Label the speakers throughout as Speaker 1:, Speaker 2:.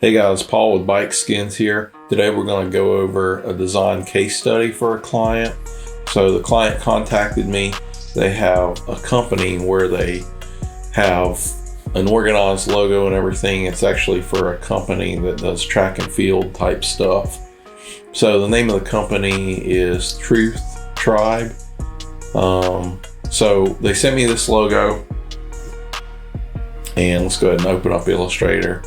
Speaker 1: Hey guys, Paul with Bike Skins here. Today we're going to go over a design case study for a client. So the client contacted me. They have a company where they have an organized logo and everything. It's actually for a company that does track and field type stuff. So the name of the company is Truth Tribe. So they sent me this logo, and let's go ahead and open up Illustrator.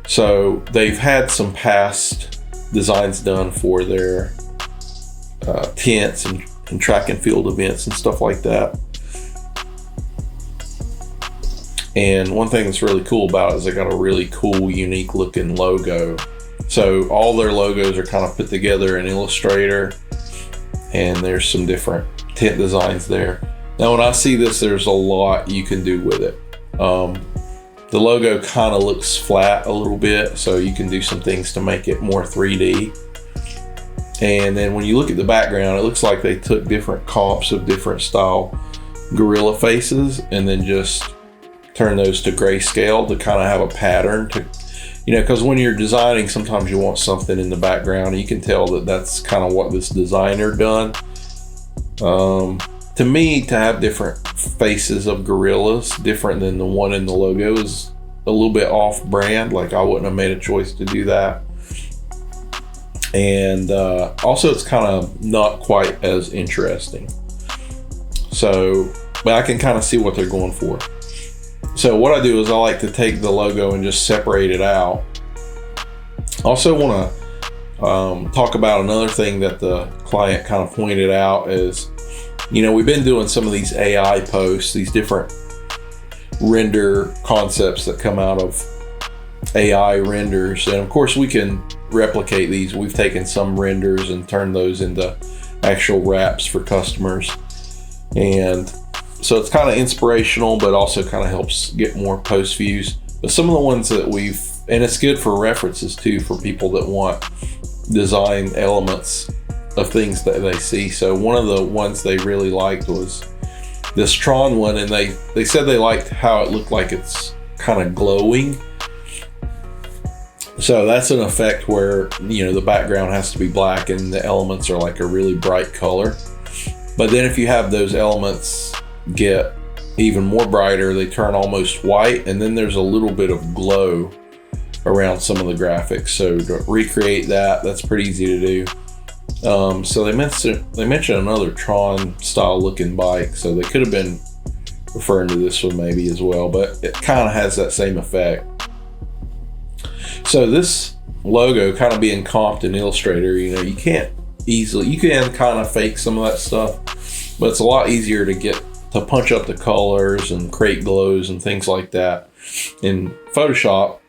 Speaker 1: So they've had some past designs done for their tents and track and field events and stuff like that. And one thing that's really cool about it is they got a really cool, unique looking logo. So all their logos are kind of put together in Illustrator, and there's some different tent designs there. Now when I see this, there's a lot you can do with it. The logo kind of looks flat a little bit, so you can do some things to make it more 3D. And then when you look at the background, it looks like they took different comps of different style gorilla faces and then just turn those to grayscale to kind of have a pattern to, because when you're designing, sometimes you want something in the background. You can tell that that's kind of what this designer done. To me, to have different faces of gorillas, different than the one in the logo, is a little bit off brand. Like, I wouldn't have made a choice to do that. And also it's kind of not quite as interesting. So, but I can kind of see what they're going for. So what I do is I like to take the logo and just separate it out. Also want to talk about another thing that the client kind of pointed out is, we've been doing some of these AI posts, these different render concepts that come out of AI renders. And of course we can replicate these. We've taken some renders and turned those into actual wraps for customers. And so it's kind of inspirational, but also kind of helps get more post views. But some of the ones that and it's good for references too, for people that want design elements of things that they see. So one of the ones they really liked was this Tron one, and they said they liked how it looked like it's kind of glowing. So that's an effect where the background has to be black and the elements are like a really bright color. But then if you have those elements get even more brighter, they turn almost white, and then there's a little bit of glow around some of the graphics. So to recreate that's pretty easy to do. So they mentioned another Tron style looking bike, so they could have been referring to this one maybe as well, but it kind of has that same effect. So this logo kind of being comped in Illustrator, you can kind of fake some of that stuff, but it's a lot easier to punch up the colors and create glows and things like that in Photoshop.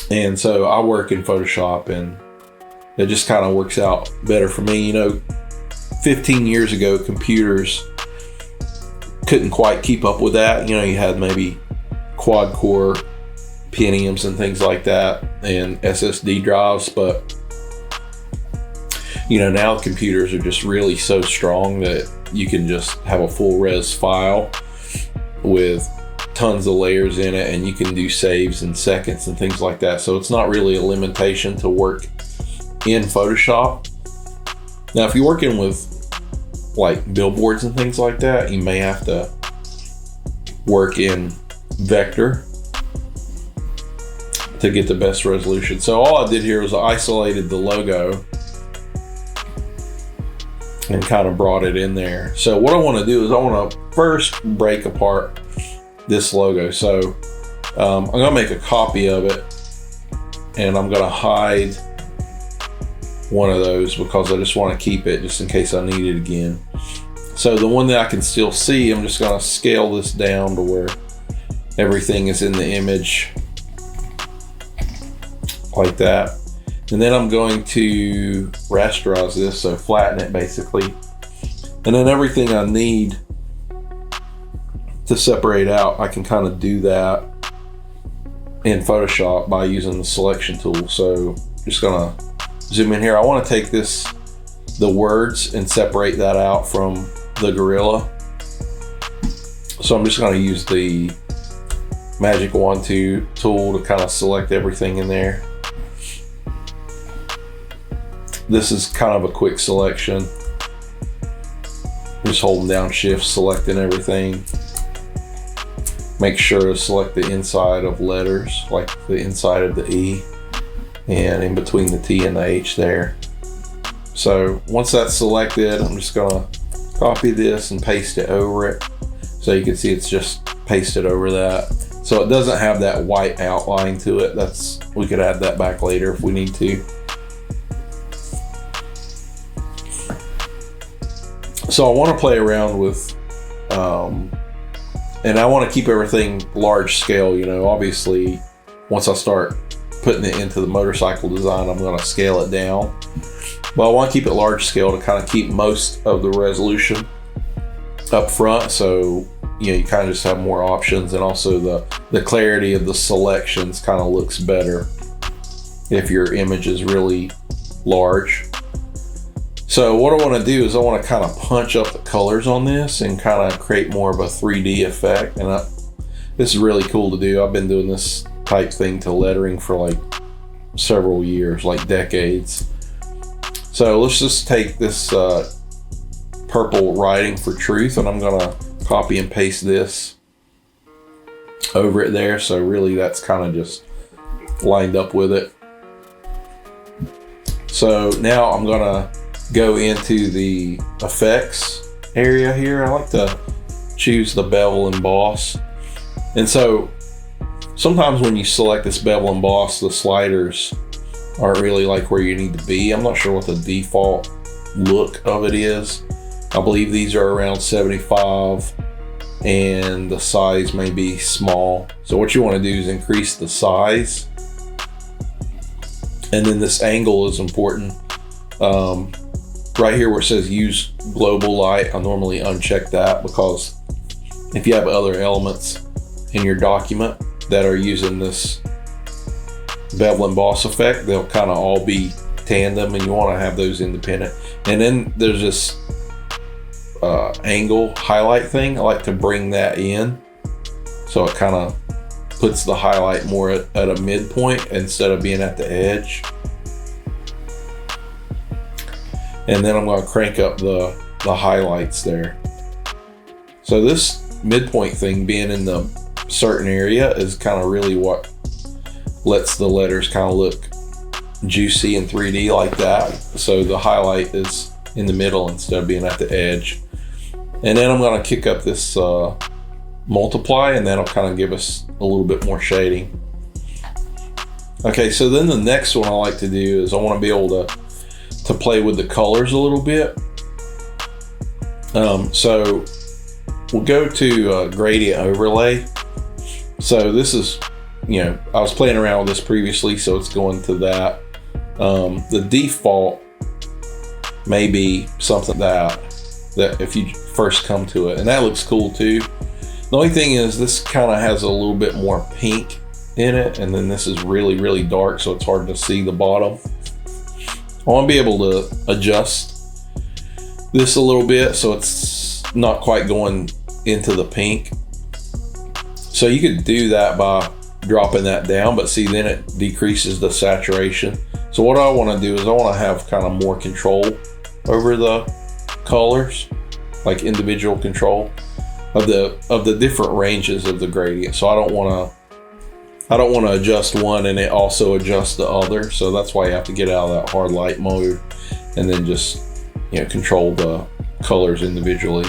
Speaker 1: And so I work in Photoshop, and it just kind of works out better for me. 15 years ago, computers couldn't quite keep up with that. You had maybe quad core Pentiums and things like that, and SSD drives, but now computers are just really so strong that you can just have a full res file with tons of layers in it, and you can do saves in seconds and things like that. So it's not really a limitation to work in Photoshop. Now if you're working with like billboards and things like that, you may have to work in vector to get the best resolution. So all I did here was I isolated the logo and kind of brought it in there. So what I want to do is I want to first break apart this logo. So I'm going to make a copy of it, and I'm going to hide one of those because I just want to keep it just in case I need it again. So the one that I can still see, I'm just going to scale this down to where everything is in the image like that. And then I'm going to rasterize this, so flatten it basically. And then everything I need to separate out, I can kind of do that in Photoshop by using the selection tool. So just gonna zoom in here. I want to take the words and separate that out from the gorilla. So I'm just going to use the magic wand tool to kind of select everything in there. This is kind of a quick selection. Just holding down shift, selecting everything. Make sure to select the inside of letters, like the inside of the E and in between the T and the H there. So once that's selected, I'm just gonna copy this and paste it over it. So you can see it's just pasted over that. So it doesn't have that white outline to it. We could add that back later if we need to. So I want to play around with, and I want to keep everything large scale. You know, obviously, once I start putting it into the motorcycle design, I'm going to scale it down. But I want to keep it large scale to kind of keep most of the resolution up front. So, you know, you kind of just have more options, and also the clarity of the selections kind of looks better if your image is really large. So what I want to do is I want to kind of punch up the colors on this and kind of create more of a 3D effect. And this is really cool to do. I've been doing this type thing to lettering for like several years, like decades. So let's just take this purple writing for truth, and I'm gonna copy and paste this over it there. So really that's kind of just lined up with it. So now I'm gonna go into the effects area here. I like to choose the bevel emboss. And so sometimes when you select this bevel emboss, the sliders aren't really like where you need to be. I'm not sure what the default look of it is. I believe these are around 75 and the size may be small. So what you want to do is increase the size. And then this angle is important. Right here where it says use global light, I normally uncheck that, because if you have other elements in your document that are using this bevel emboss effect, they'll kind of all be tandem, and you want to have those independent. And then there's this angle highlight thing. I like to bring that in so it kind of puts the highlight more at a midpoint instead of being at the edge. And then I'm going to crank up the highlights there. So this midpoint thing being in the certain area is kind of really what lets the letters kind of look juicy and 3D like that. So the highlight is in the middle instead of being at the edge. And then I'm going to kick up this multiply, and that'll kind of give us a little bit more shading. Okay, so then the next one I like to do is I want to be able to play with the colors a little bit. So we'll go to gradient overlay. So this is, you know, I was playing around with this previously, so it's going to that. The default may be something that if you first come to it, and that looks cool too. The only thing is this kind of has a little bit more pink in it, and then this is really, really dark, so it's hard to see the bottom. I want to be able to adjust this a little bit so it's not quite going into the pink. So you could do that by dropping that down, but see, then it decreases the saturation. So what I want to do is I want to have kind of more control over the colors, like individual control of the different ranges of the gradient. So I don't want to adjust one and it also adjusts the other. So that's why you have to get out of that hard light mode and then just, you know, control the colors individually.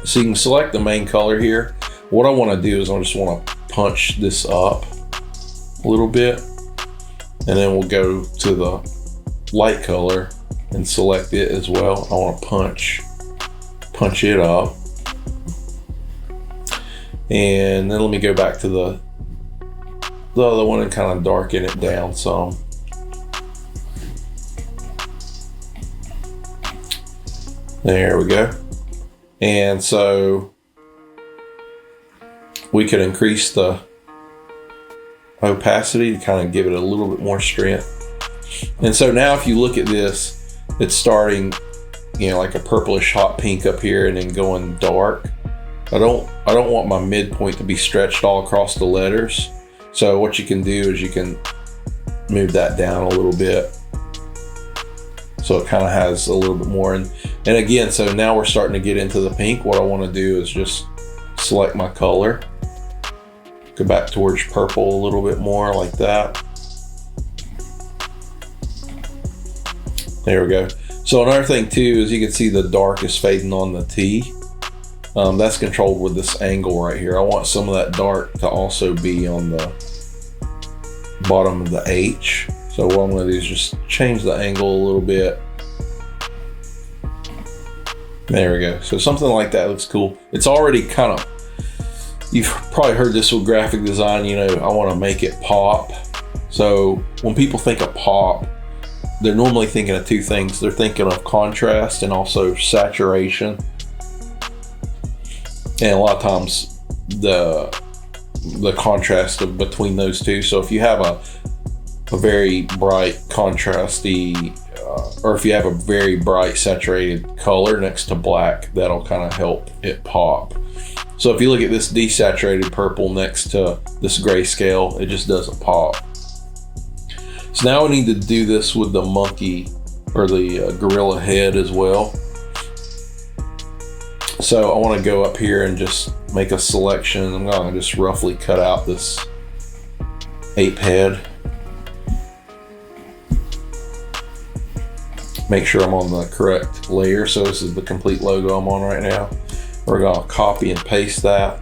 Speaker 1: So you can select the main color here. What I want to do is I just want to punch this up a little bit, and then we'll go to the light color and select it as well. I want to punch it up, and then let me go back to the other one and kind of darken it down some. There we go. And so we could increase the opacity to kind of give it a little bit more strength. And so now if you look at this, it's starting, you know, like a purplish hot pink up here and then going dark. I don't want my midpoint to be stretched all across the letters. So what you can do is you can move that down a little bit, so it kind of has a little bit more. And again, so now we're starting to get into the pink. What I want to do is just select my color, go back towards purple a little bit more, like that. There we go. So another thing too is you can see the dark is fading on the T. That's controlled with this angle right here. I want some of that dark to also be on the bottom of the H. So what I'm going to do is just change the angle a little bit. There we go. So something like that looks cool. It's already kind of, you've probably heard this with graphic design, you know, I want to make it pop. So when people think of pop, they're normally thinking of two things. They're thinking of contrast and also saturation. And a lot of times the contrast between those two. So if you have a very bright contrasty, or if you have a very bright saturated color next to black, that'll kind of help it pop. So if you look at this desaturated purple next to this grayscale, it just doesn't pop. So now we need to do this with the monkey or the gorilla head as well. So I want to go up here and just make a selection. I'm going to just roughly cut out this ape head. Make sure I'm on the correct layer. So this is the complete logo I'm on right now. We're going to copy and paste that.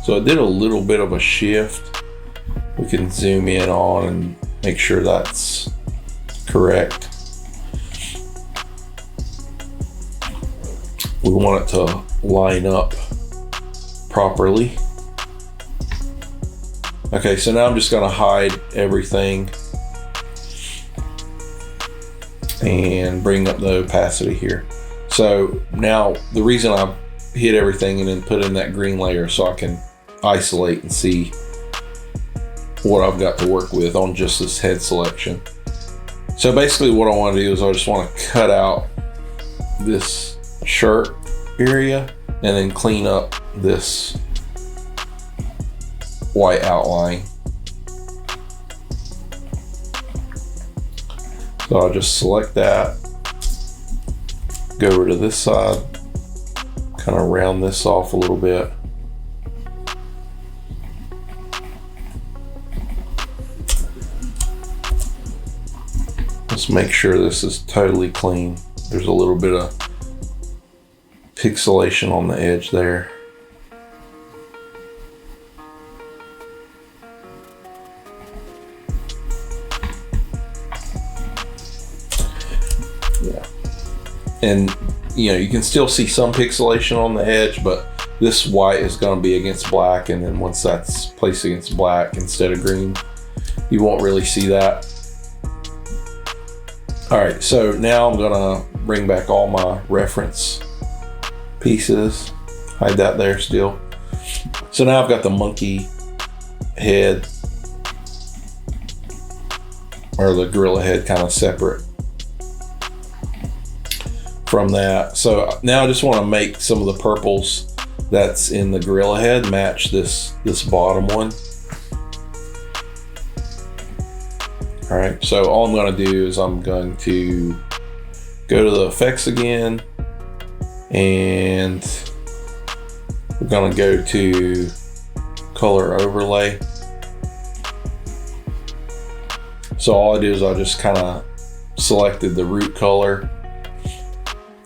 Speaker 1: So I did a little bit of a shift. We can zoom in on and make sure that's correct. We want it to line up properly. Okay, so now I'm just going to hide everything and bring up the opacity here. So now the reason I hit everything and then put in that green layer so I can isolate and see what I've got to work with on just this head selection. So basically what I want to do is I just want to cut out this shirt area and then clean up this white outline. So I'll just select that, go over to this side, kind of round this off a little bit. Let's make sure this is totally clean. There's a little bit of pixelation on the edge there. Yeah. And you know, you can still see some pixelation on the edge, but this white is going to be against black, and then once that's placed against black instead of green, you won't really see that. All right, so now I'm gonna bring back all my reference pieces, hide that there still. So now I've got the monkey head or the gorilla head kind of separate from that. So now I just want to make some of the purples that's in the gorilla head match this bottom one. All right, so all I'm going to do is I'm going to go to the effects again, and we're going to go to color overlay. So all I do is I just kind of selected the root color,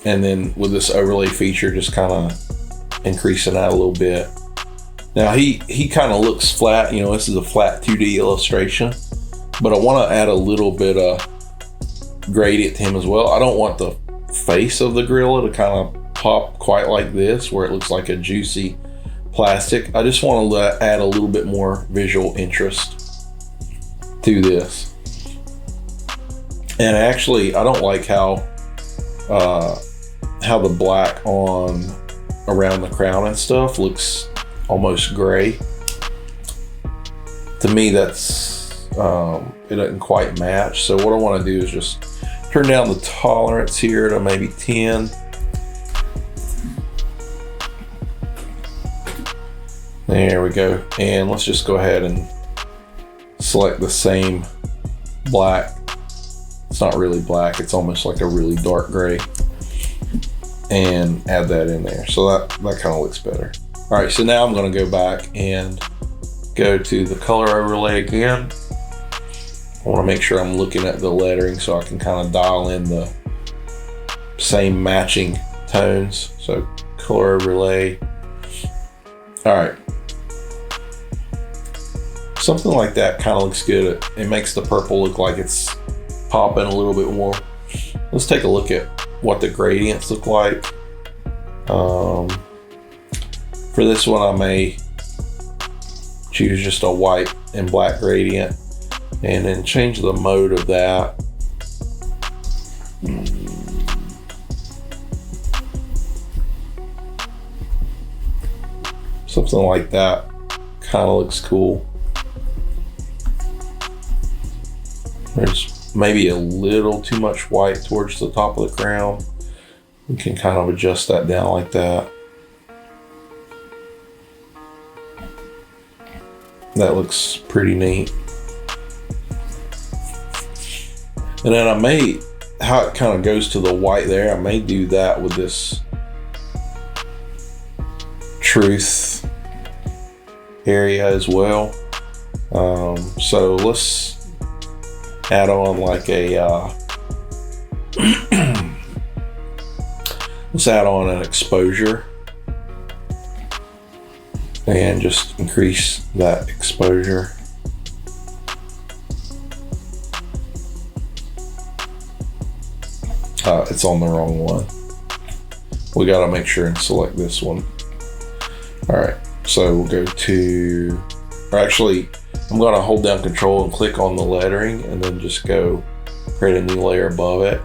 Speaker 1: and then with this overlay feature, just kind of increasing that a little bit. Now he kind of looks flat, you know, this is a flat 2D illustration, but I want to add a little bit of gradient to him as well. I don't want the face of the gorilla to kind of pop quite like this, where it looks like a juicy plastic. I just want to add a little bit more visual interest to this. And actually, I don't like how the black on around the crown and stuff looks almost gray. To me, that's it doesn't quite match. So what I want to do is just turn down the tolerance here to maybe 10. There we go. And let's just go ahead and select the same black. It's not really black, it's almost like a really dark gray, and add that in there. So that kind of looks better. All right, so now I'm going to go back and go to the color overlay again. I want to make sure I'm looking at the lettering so I can kind of dial in the same matching tones. So color overlay. All right. Something like that kind of looks good. It makes the purple look like it's popping a little bit more. Let's take a look at what the gradients look like. For this one, I may choose just a white and black gradient and then change the mode of that. Something like that kind of looks cool. There's maybe a little too much white towards the top of the crown. We can kind of adjust that down like that. That looks pretty neat. And then I may, how it kind of goes to the white there, I may do that with this truth area as well. So let's add on like a let's add on an exposure and just increase that exposure. It's on the wrong one. We got to make sure and select this one. All right, so we'll go to, or actually I'm going to hold down Control and click on the lettering and then just go create a new layer above it.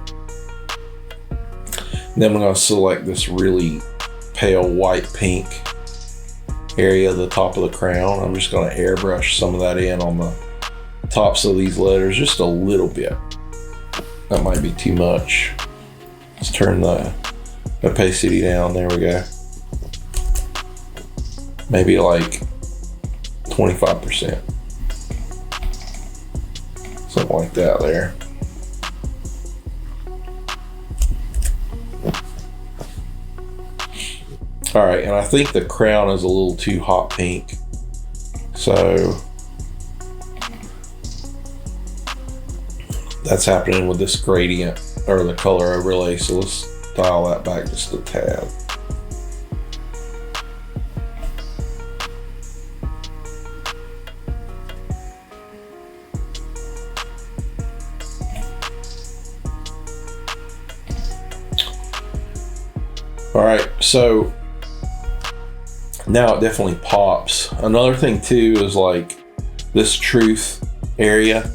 Speaker 1: And then I'm going to select this really pale white pink area at the top of the crown. I'm just going to airbrush some of that in on the tops of these letters just a little bit. That might be too much. Let's turn the opacity down. There we go. Maybe like 25%. Something like that there. All right, and I think the crown is a little too hot pink. So that's happening with this gradient or the color overlay. So let's dial that back just a tad. All right, so now it definitely pops. Another thing too is like this truth area,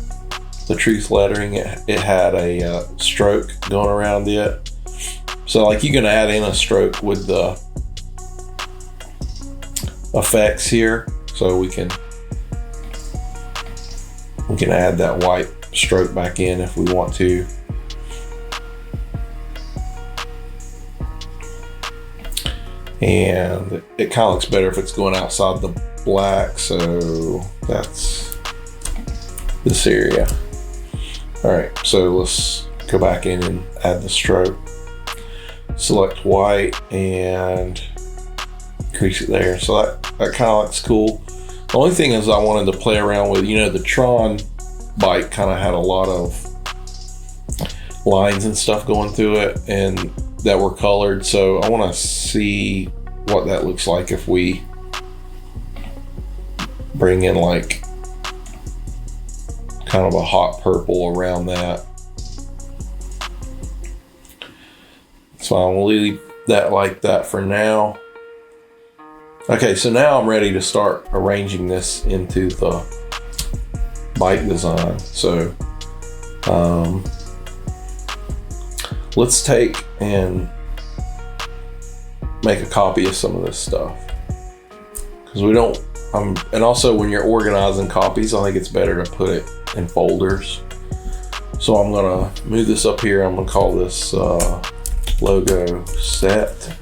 Speaker 1: the truth lettering, it had a stroke going around it. So like you can add in a stroke with the effects here. So we can add that white stroke back in if we want to. And it kind of looks better if it's going outside the black, so that's this area. All right, so let's go back in and add the stroke. Select white and increase it there. So that kind of looks cool. The only thing is I wanted to play around with, you know, the Tron bike kind of had a lot of lines and stuff going through it and that were colored. So I want to see what that looks like if we bring in like kind of a hot purple around that. So I will leave that like that for now. Okay, so now I'm ready to start arranging this into the bike design. So let's take and make a copy of some of this stuff, because we don't, and also when you're organizing copies, I think it's better to put it in folders. So I'm gonna move this up here. I'm gonna call this logo set,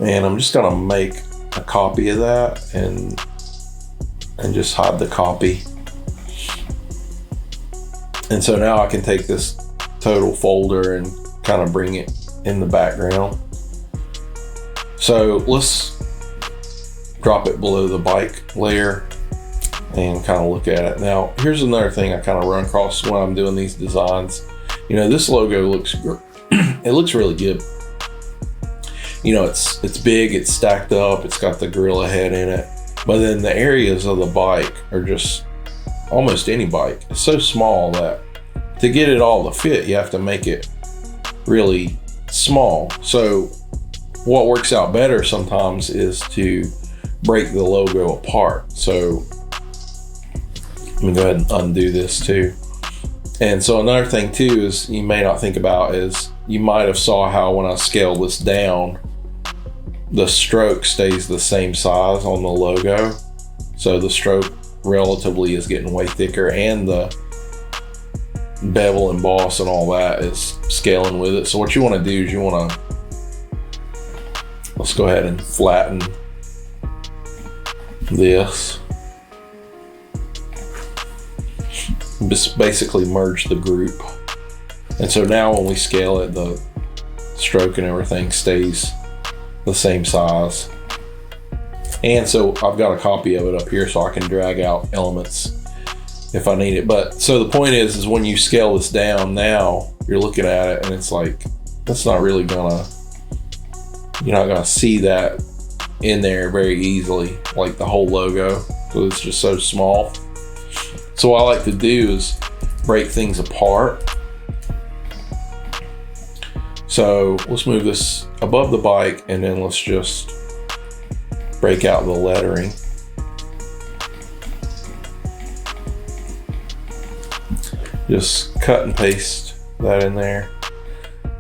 Speaker 1: and I'm just gonna make a copy of that and just hide the copy. And so now I can take this total folder and kind of bring it in the background. So let's drop it below the bike layer and kind of look at it. Now, here's another thing I kind of run across when I'm doing these designs. You know, this logo looks it looks really good. You know, it's big, it's stacked up, it's got the gorilla head in it. But then the areas of the bike are just almost any bike. It's so small that to get it all to fit, you have to make it really small. So what works out better sometimes is to break the logo apart. So let me go ahead and undo this too. And so another thing too is you may not think about is you might have saw how when I scale this down, the stroke stays the same size on the logo. So the stroke relatively is getting way thicker, and the bevel and emboss and all that is scaling with it. So what you want to do is you want to, let's go ahead and flatten this. Just basically merge the group. And so now when we scale it, the stroke and everything stays the same size. And so I've got a copy of it up here so I can drag out elements if I need it. But so the point is when you scale this down, now you're looking at it and it's like, that's not really gonna, you're not gonna see that in there very easily, like the whole logo, because it's just so small. So what I like to do is break things apart. So let's move this above the bike and then let's just break out the lettering. Just cut and paste that in there.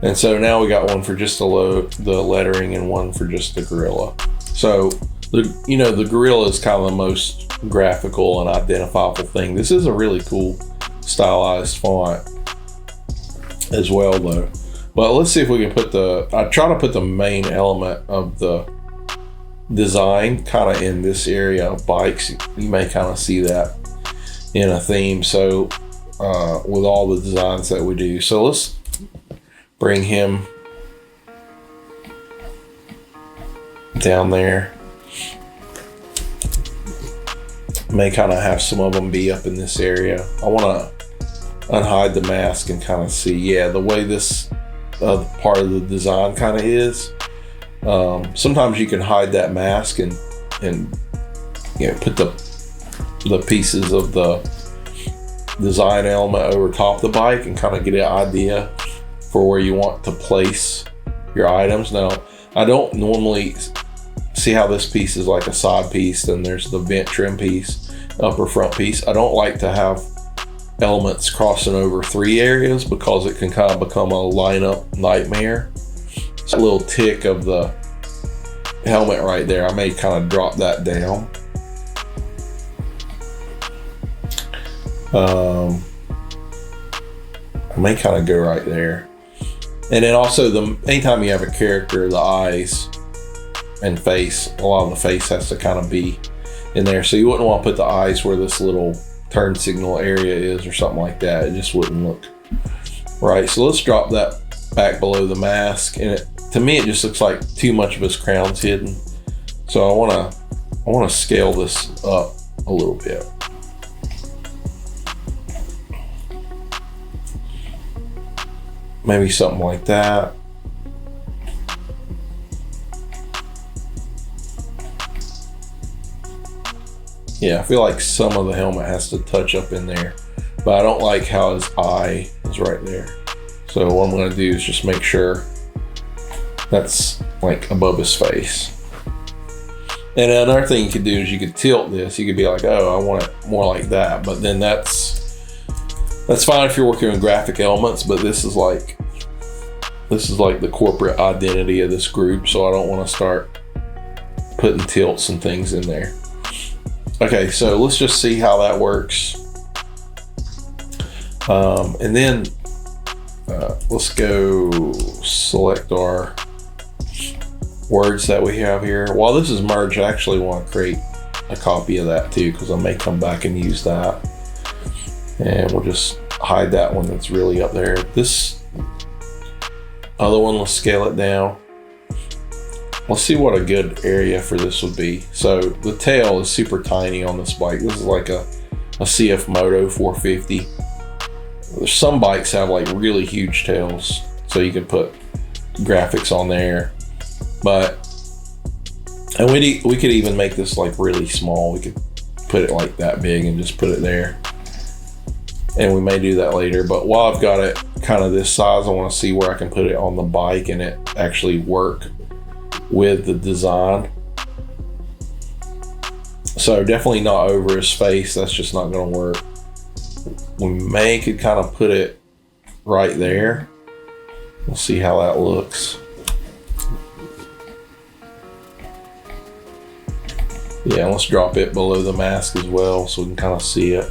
Speaker 1: And so now we got one for just the lettering and one for just the gorilla. So the gorilla is kind of the most graphical and identifiable thing. This is a really cool stylized font as well though. But let's see if we can put I try to put the main element of the design kind of in this area of bikes. You may kind of see that in a theme. So with all the designs that we do. So let's bring him down there. May kind of have some of them be up in this area. I want to unhide the mask and kind of see, yeah, the way this part of the design kind of is. Sometimes you can hide that mask and put the pieces of the design element over top of the bike and kind of get an idea for where you want to place your items. Now, I don't normally see how this piece is like a side piece, then there's the vent trim piece, upper front piece. I don't like to have elements crossing over 3 areas because it can kind of become a lineup nightmare. It's a little tick of the helmet right there. I may kind of drop that down. I may kind of go right there. And then also anytime you have a character, the eyes and face, a lot of the face has to kind of be in there. So you wouldn't want to put the eyes where this little turn signal area is or something like that. It just wouldn't look right. So let's drop that back below the mask. And to me, it just looks like too much of his crown's hidden. So I want to scale this up a little bit. Maybe something like that. Yeah, I feel like some of the helmet has to touch up in there, but I don't like how his eye is right there. So what I'm going to do is just make sure that's like above his face. And another thing you could do is you could tilt this. You could be like, oh, I want it more like that. But then that's fine if you're working with graphic elements, but this is like the corporate identity of this group, so I don't want to start putting tilts and things in there. Okay, so let's just see how that works. And then let's go select our words that we have here. While this is merged, I actually want to create a copy of that too, because I may come back and use that. And we'll just hide that one that's really up there. This other one, let's scale it down. Let's see what a good area for this would be. So the tail is super tiny on this bike. This is like a CF Moto 450. There's some bikes have like really huge tails, so you can put graphics on there. And we could even make this like really small. We could put it like that big and just put it there. And we may do that later, but while I've got it kind of this size, I want to see where I can put it on the bike and it actually work with the design. So definitely not over his face. That's just not going to work. We could kind of put it right there. We'll see how that looks. Yeah, let's drop it below the mask as well so we can kind of see it.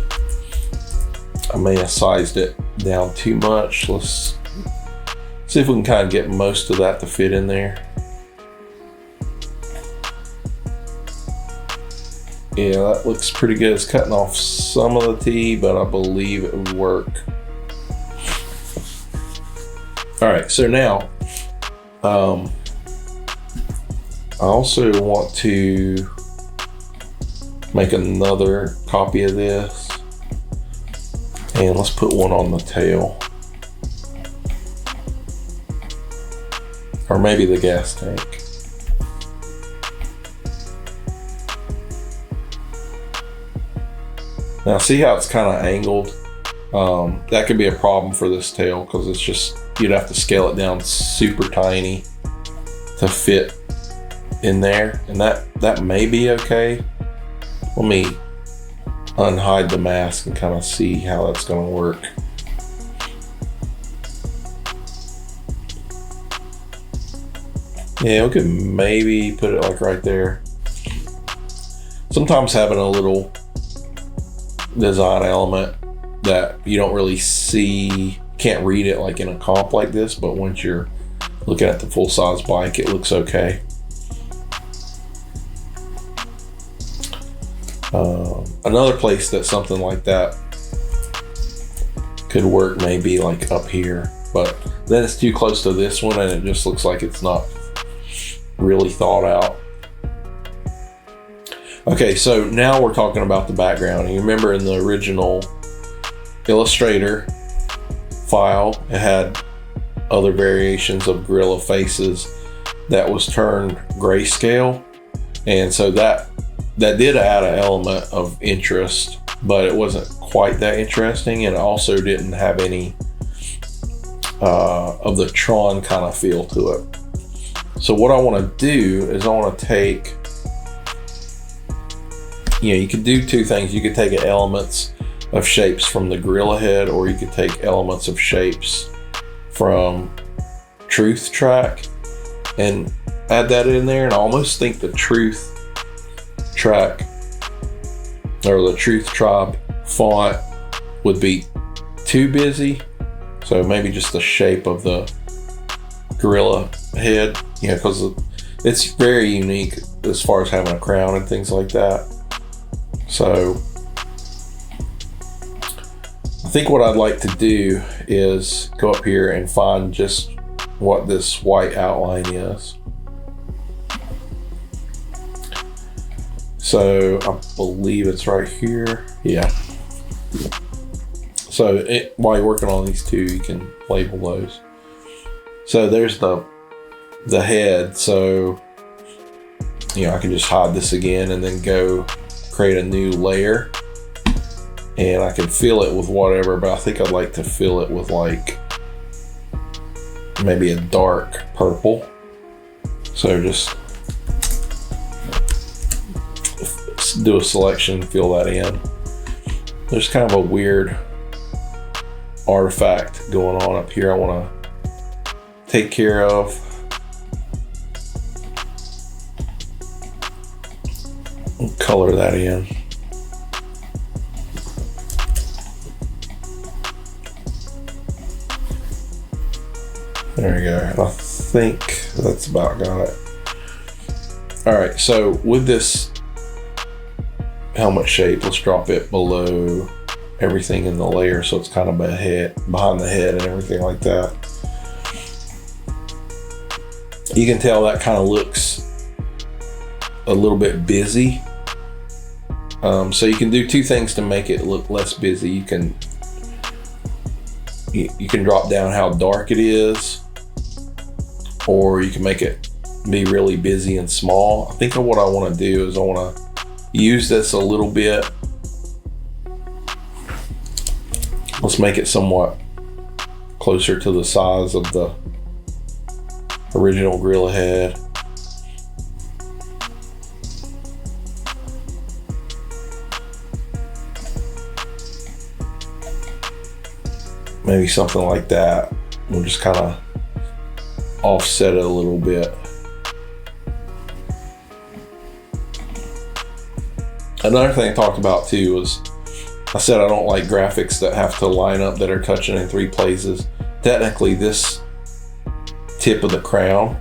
Speaker 1: I may have sized it down too much. Let's see if we can kind of get most of that to fit in there. Yeah, that looks pretty good. It's cutting off some of the T, but I believe it would work. All right, so now I also want to make another copy of this, and let's put one on the tail, or maybe the gas tank. Now see how it's kind of angled? That could be a problem for this tail because it's just, you'd have to scale it down super tiny to fit in there, and that may be okay. Let me unhide the mask and kind of see how that's going to work. Yeah, we could maybe put it like right there. Sometimes having a little design element that you don't really see, can't read it like in a comp like this, but once you're looking at the full size bike, it looks okay. Another place that something like that could work may be like up here, but then it's too close to this one and it just looks like it's not really thought out. Okay, so now we're talking about the background. You remember in the original Illustrator file, it had other variations of gorilla faces that was turned grayscale, and so that did add an element of interest, but it wasn't quite that interesting, and it also didn't have any of the Tron kind of feel to it. So what I want to do is I want to take, you could do two things. You could take elements of shapes from the gorilla head, or you could take elements of shapes from Truth Track and add that in there. And I almost think the Truth Track or the Truth Tribe font would be too busy. So maybe just the shape of the gorilla head, because it's very unique as far as having a crown and things like that. So I think what I'd like to do is go up here and find just what this white outline is. So I believe it's right here. Yeah. So while you're working on these two, you can label those. So there's the head. So, I can just hide this again and then go create a new layer. And I can fill it with whatever, but I think I'd like to fill it with like maybe a dark purple. So just do a selection, fill that in. There's kind of a weird artifact going on up here I want to take care of. Color that in. There we go. I think that's about got it. All right, so with this helmet shape, let's drop it below everything in the layer so it's kind of behind the head and everything like that. You can tell that kind of looks a little bit busy. So you can do two things to make it look less busy. You can drop down how dark it is, or you can make it be really busy and small. I think what I want to do is I want to use this a little bit. Let's make it somewhat closer to the size of the original gorilla head. Maybe something like that. We'll just kind of offset it a little bit. Another thing I talked about too was, I said I don't like graphics that have to line up that are touching in three places. Technically, this tip of the crown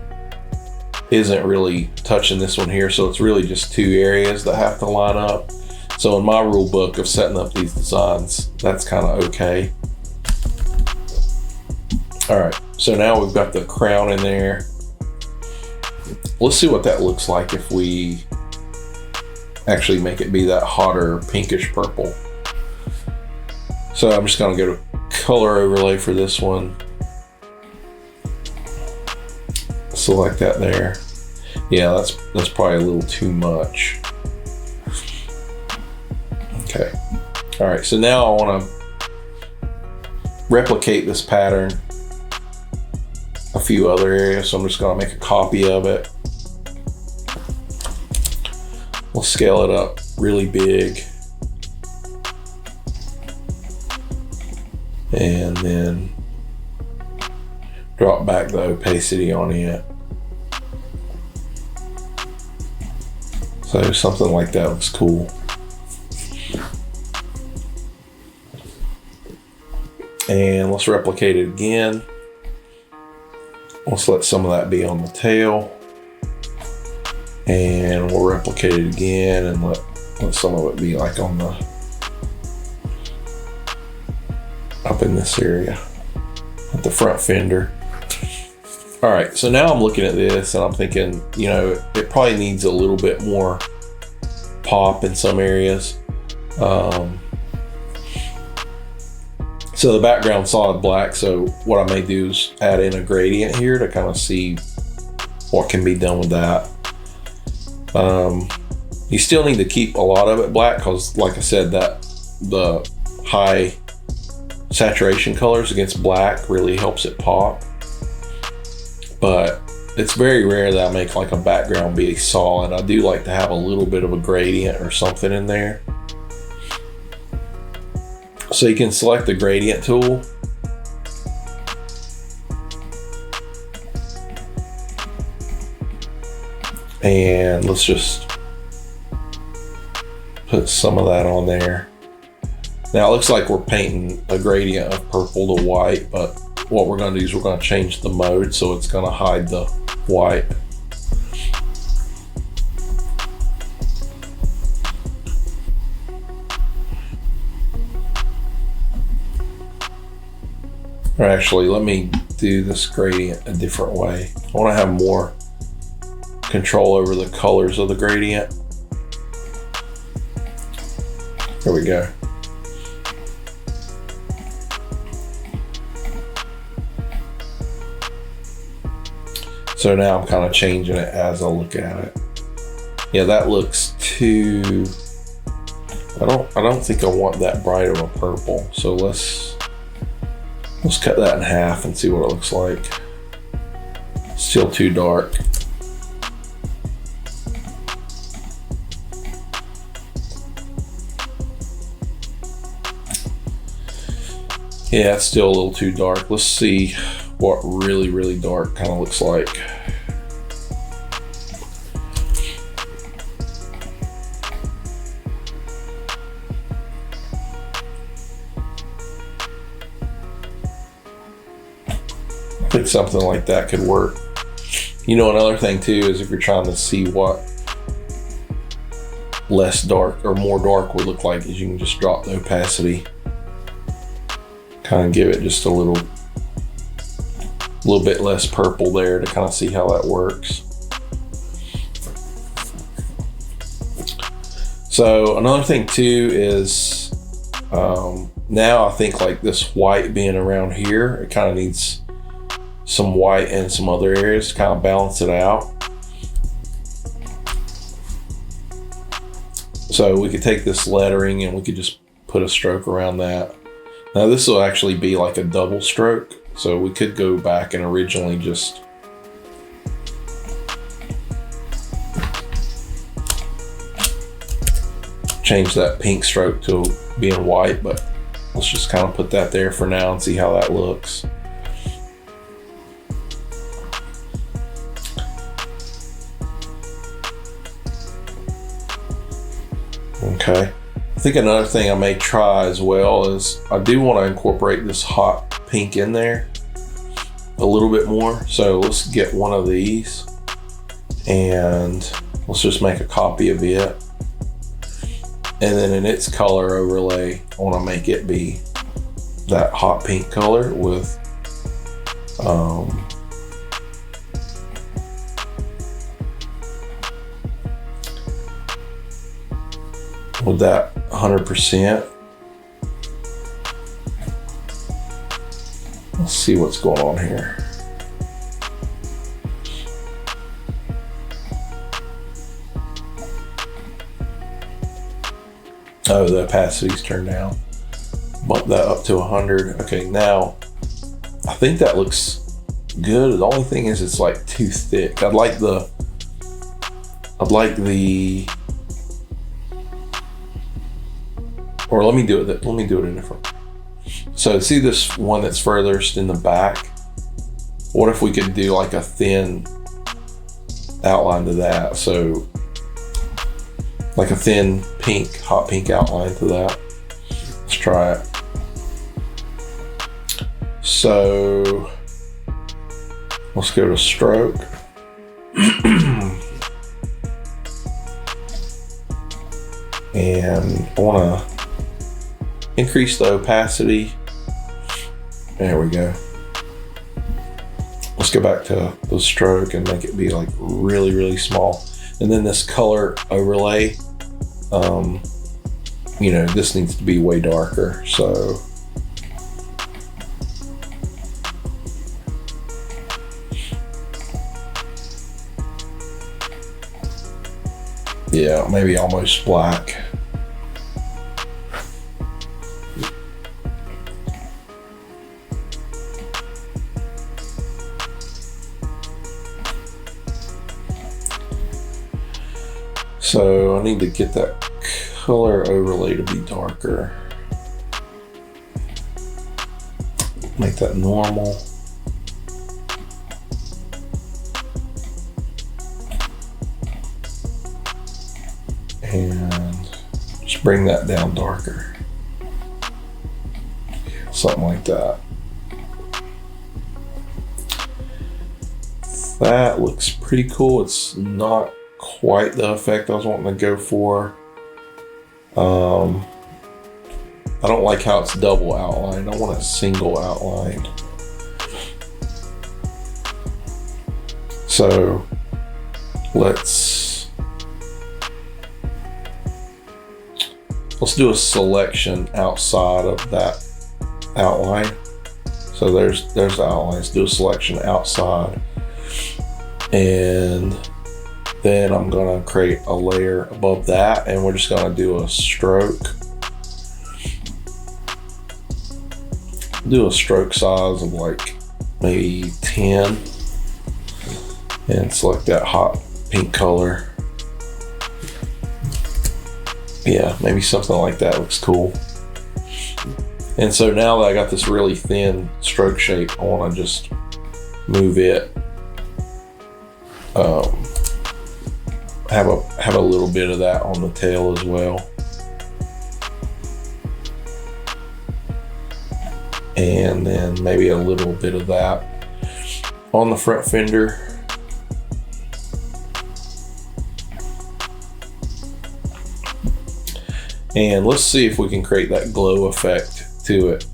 Speaker 1: isn't really touching this one here, so it's really just two areas that have to line up. So in my rule book of setting up these designs, that's kind of okay. All right, so now we've got the crown in there. Let's see what that looks like if we actually make it be that hotter pinkish purple. So I'm just gonna go to color overlay for this one. Select that there. Yeah, that's probably a little too much. Okay. All right, so now I want to replicate this pattern a few other areas, so I'm just going to make a copy of it. We'll scale it up really big, and then drop back the opacity on it. So something like that looks cool. And let's replicate it again. Let's let some of that be on the tail. And we'll replicate it again and let some of it be like on the, up in this area at the front fender. All right, so now I'm looking at this and I'm thinking, you know, it probably needs a little bit more pop in some areas. So the background's solid black, so what I may do is add in a gradient here to kind of see what can be done with that. You still need to keep a lot of it black because, like I said, that the high saturation colors against black really helps it pop. But it's very rare that I make like a background be solid. I do like to have a little bit of a gradient or something in there. So you can select the gradient tool. And let's just put some of that on there. Now it looks like we're painting a gradient of purple to white, but what we're going to do is we're going to change the mode so it's going to hide the white. Or actually, let me do this gradient a different way. I want to have more control over the colors of the gradient. There we go. So now I'm kind of changing it as I look at it. Yeah, that looks too, I don't think I want that bright of a purple. So let's cut that in half and see what it looks like. Still too dark. Yeah, it's still a little too dark. Let's see what really, really dark kind of looks like. I think something like that could work. You know, another thing too is if you're trying to see what less dark or more dark would look like is you can just drop the opacity, kind of give it just a little bit less purple there to kind of see how that works. So another thing too is now I think like this white being around here, it kind of needs some white in some other areas to kind of balance it out. So we could take this lettering and we could just put a stroke around that. Now this will actually be like a double stroke, so we could go back and originally just change that pink stroke to being white, but let's just kind of put that there for now and see how that looks. Okay, I think another thing I may try as well is I do want to incorporate this hot pink in there a little bit more. So let's get one of these and let's just make a copy of it. And then in its color overlay, I want to make it be that hot pink color with that 100%. Let's see what's going on here. Oh, the opacity's turned down. Bump that up to 100. Okay, now I think that looks good. The only thing is it's like too thick. I'd like the or let me do it a different. So see this one that's furthest in the back? What if we could do like a thin outline to that? So like a thin pink, hot pink outline to that. Let's try it. So let's go to stroke. And I want to increase the opacity. There we go. Let's go back to the stroke and make it be like really, really small. And then this color overlay, you know, this needs to be way darker. So yeah, maybe almost black. So I need to get that color overlay to be darker. Make that normal. And just bring that down darker. Something like that. That looks pretty cool. It's not quite the effect I was wanting to go for. I don't like how it's double outlined. I want it single outlined. So let's do a selection outside of that outline. So there's the outlines. Do a selection outside, and then I'm gonna create a layer above that, and we're just gonna do a stroke. Do a stroke size of like maybe 10, and select that hot pink color. Yeah, maybe something like that looks cool. And so now that I got this really thin stroke shape, I want to just move it. Have a little bit of that on the tail as well. And then maybe a little bit of that on the front fender. And let's see if we can create that glow effect to it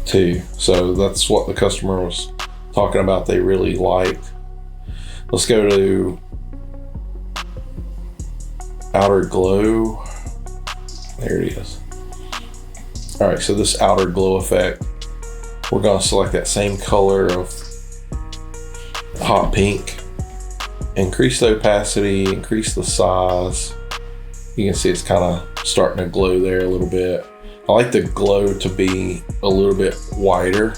Speaker 1: too. So that's what the customer was talking about they really liked. Let's go to outer glow. There it is. All right, so this outer glow effect, we're gonna select that same color of hot pink, increase the opacity, increase the size. You can see it's kind of starting to glow there a little bit. I like the glow to be a little bit wider.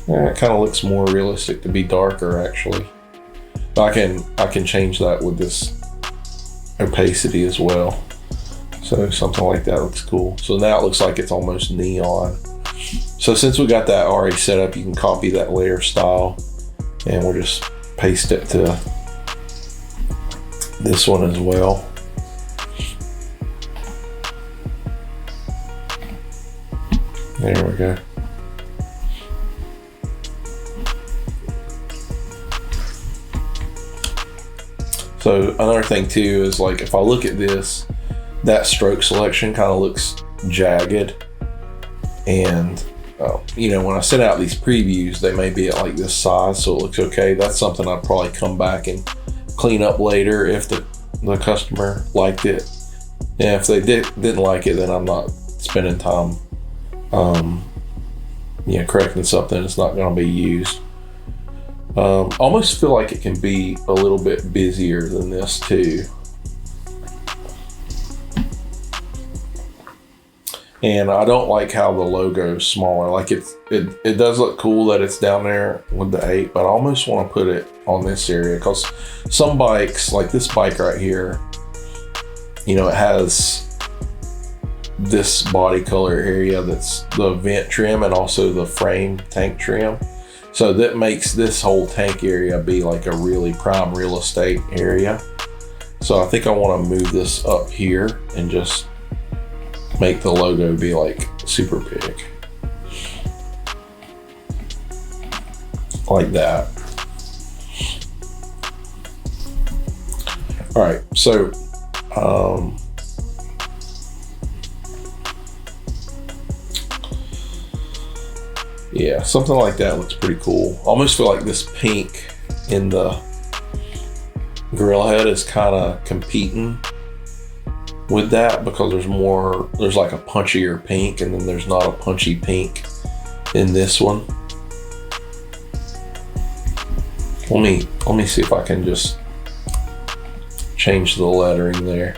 Speaker 1: It kind of looks more realistic to be darker, actually. I can change that with this opacity as well. So something like that looks cool. So now it looks like it's almost neon. So since we got that already set up, you can copy that layer style, and we'll just paste it to this one as well. There we go. So another thing too is, like, if I look at this, that stroke selection kind of looks jagged, and you know, when I send out these previews, they may be at like this size, so it looks okay. That's something I'd probably come back and clean up later if the customer liked it. And if they didn't like it, then I'm not spending time correcting something that's not going to be used. Almost feel like it can be a little bit busier than this too. And I don't like how the logo is smaller. Like it does look cool that it's down there with the 8, but I almost want to put it on this area, because some bikes, like this bike right here, you know, it has this body color area that's the vent trim and also the frame tank trim. So that makes this whole tank area be like a really prime real estate area. So I think I want to move this up here and just make the logo be like super big. Like that. All right, so yeah, something like that looks pretty cool. Almost feel like this pink in the gorilla head is kind of competing with that, because there's like a punchier pink, and then there's not a punchy pink in this one. Let me see if I can just change the lettering there.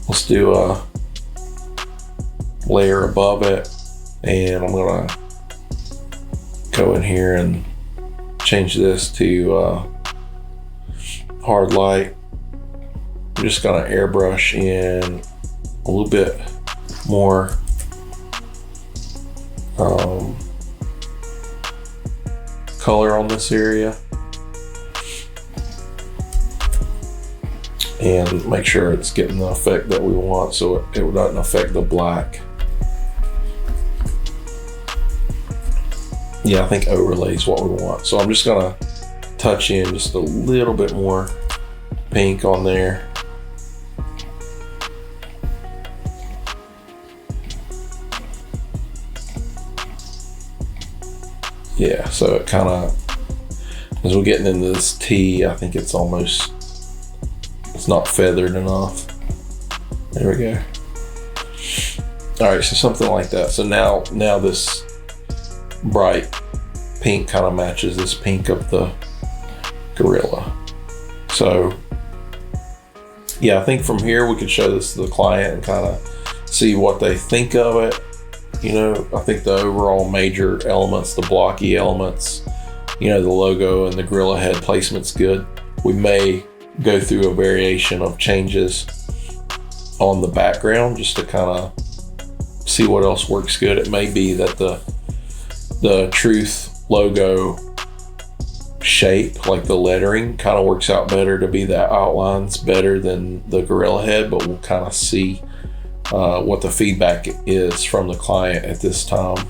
Speaker 1: Let's do a layer above it, and I'm gonna go in here and change this to hard light. I'm just gonna airbrush in a little bit more color on this area, and make sure it's getting the effect that we want, so it doesn't affect the black. Yeah, I think overlay is what we want. So I'm just gonna touch in just a little bit more pink on there. Yeah, so it kind of, as we're getting into this T, I think it's not feathered enough. There we go. All right, so something like that. So now this bright pink kind of matches this pink of the gorilla. So yeah, I think from here we could show this to the client and kind of see what they think of it. You know, I think the overall major elements, the blocky elements, you know, the logo and the gorilla head placement's good. We may go through a variation of changes on the background just to kind of see what else works good. It may be that the Truth logo shape, like the lettering, kind of works out better to be that outlines better than the gorilla head, but we'll kind of see what the feedback is from the client at this time.